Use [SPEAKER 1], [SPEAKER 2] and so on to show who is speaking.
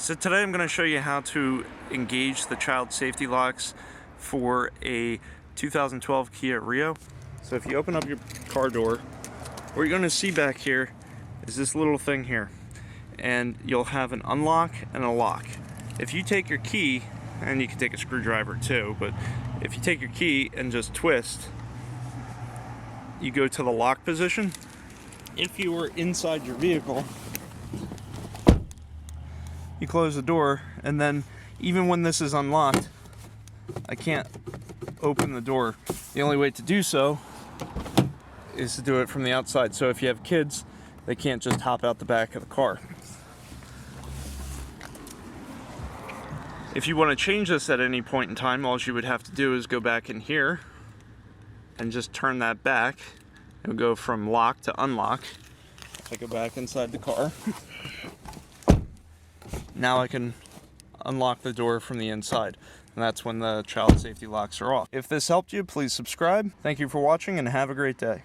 [SPEAKER 1] So today I'm going to show you how to engage the child safety locks for a 2012 Kia Rio. So if you open up your car door, what you're going to see back here is this little thing here, and you'll have an unlock and a lock. If you take your key, and you can take a screwdriver too, but if you take your key and just twist, you go to the lock position. If you were inside your vehicle, you close the door, and then even when this is unlocked, I can't open the door. The only way to do so is to do it from the outside. So if you have kids, they can't just hop out the back of the car. If you want to change this at any point in time, all you would have to do is go back in here and just turn that back. It'll go from lock to unlock. If I go back inside the car, now I can unlock the door from the inside, and that's when the child safety locks are off. If this helped you, please subscribe. Thank you for watching and have a great day.